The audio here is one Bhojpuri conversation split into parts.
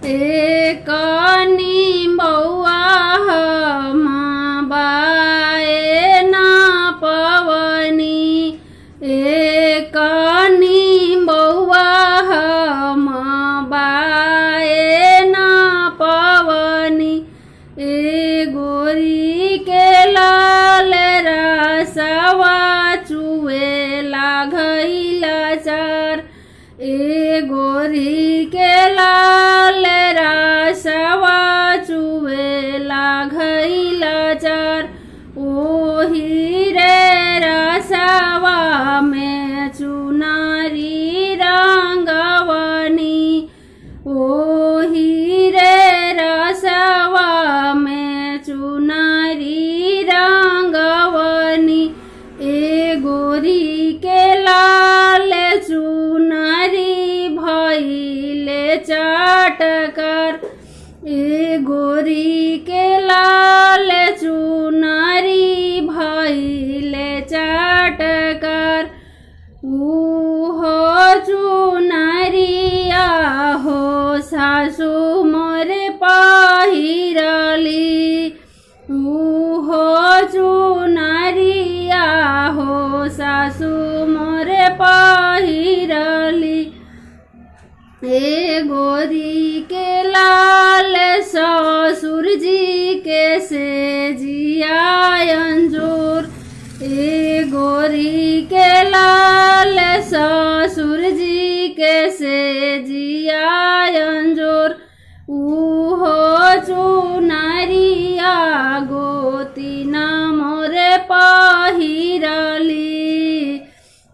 एक निम्बौआ हम बाए ना पवनी। एक निम्बौआ हम बाए ना पवनी। ए गोरी के लाल रसवा चुएला घइला चार। ए गोरी के लाल रसवा चुएला घइला चार। ओही रे रसवा में चुनारी रंगवनी। ओही रे रसवा में चुनारी रंगवनी। ए गोरी के लाल चुनरी भइले चटकर। ए गोरी के लाल चुनरी भइले चटकर। उहो चुनरिया हो सासु मोरे पहिरली। उहो चुनरिया हो सासु मोरे पहिरली। ए गोरी के लाल ससुर जी के सेजिया अंजूर। ए गोरी के लाल ससुर जी के सेजिया अंजूर। उहो चुनरिया गोतीना मोरे पहिरली।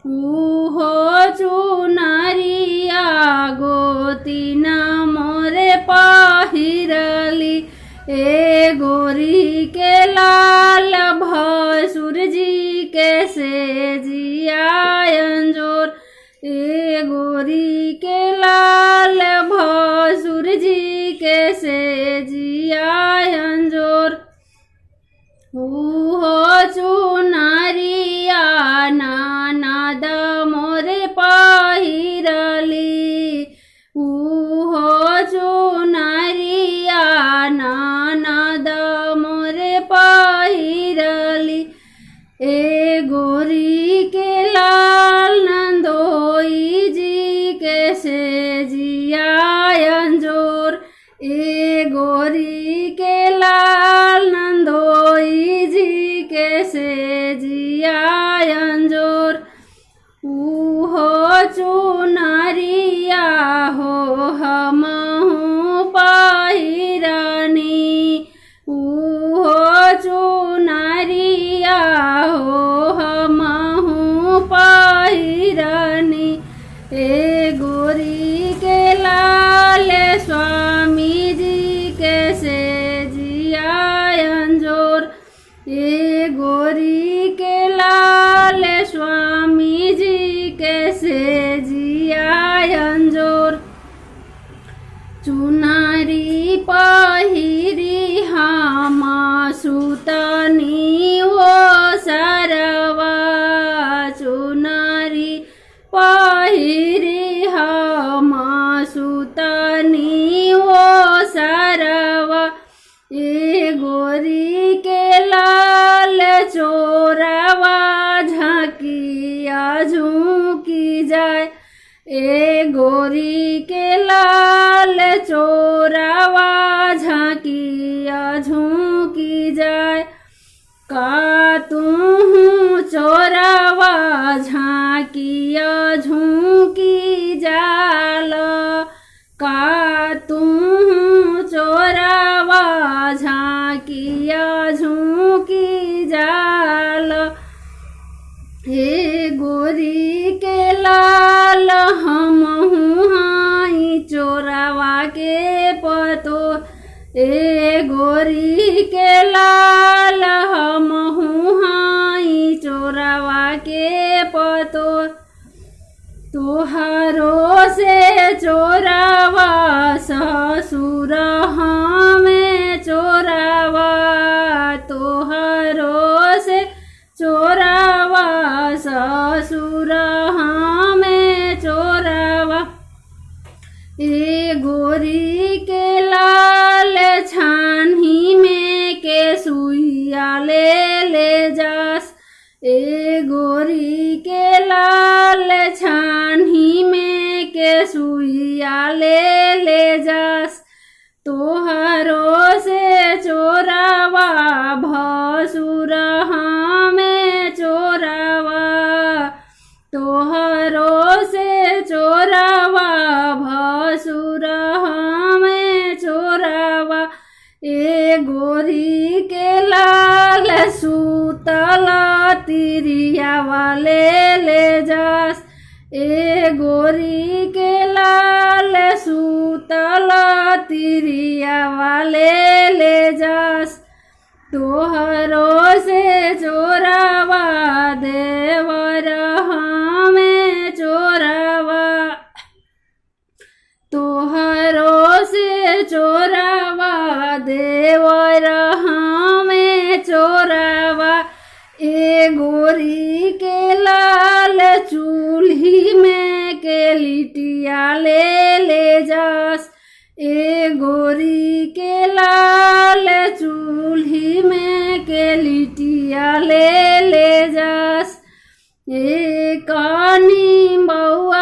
उहो चुनरिया गोतीना मोरे पहिरली। ए गोरी के लाल भसुर जी के सेजिया अंजूर। ए गोरी के लाल भसुर जी के सेजिया अंजूर। उहो चुनरिया ननद मोरे पहिरली। उहो चुनरिया ननद मोरे पहिरली। ए गोरी के लाल नंदोई जी के सेजिया अंजूर। ए गोरी के लाल नंदोई जी के सेजिया अंजूर। उहो चुनरिया हो हमहु पहिरनी। उहो चुनरिया हो हमहु पहिरनी। ए गोरी के लाल स्वामी जी के सेजिया अंजूर। ए गोरी के लाल स्वामी जी के सेजिया अंजूर। चुनरी पहिरी हम सुतनी ओ सरवा। चुनरी पहिरी हम सुतनी ओ सरवा। ए गोरी के लाल चोरवा झांकिया झुकी जाए। ए गोरी के लाल चोरवा झांकिया झुकी जाए। का तू चोरवा झांकिया झुकी जाल। का तू चोरवा झांकिया झुकी जाल। हे गोरी के लाल हमहु हाई चोरवा के पतो। ए गोरी के लाल हमहु हाई चोरवा के पतो। तोहरो से चोरवा ससुर हमें चोरवा। तोहरो से चोरवा ससुर हमें चोरवा। ए गोरी के ले जास। ए गोरी के लाल छानी में के सुइया ले जास। तोहरो से चोरावा भसुर हमें चोरावा। तोहरो से चोरावा भसुर हमें चोरावा। ए गोरी के लाल सूतल तिरिया ले जास। ए गोरी के लाल सूतल तिरिया ले जास। तोहरो से चोरावा देवर हमें चोरावा। तोहरो से चोरावा देवर हमें चोरावा। ए गोरी के लाल चूल्ही में के लिटिया ले जास। ए गोरी के लाल चूल्ही में के लिटिया ले जास। ए कानी बउआ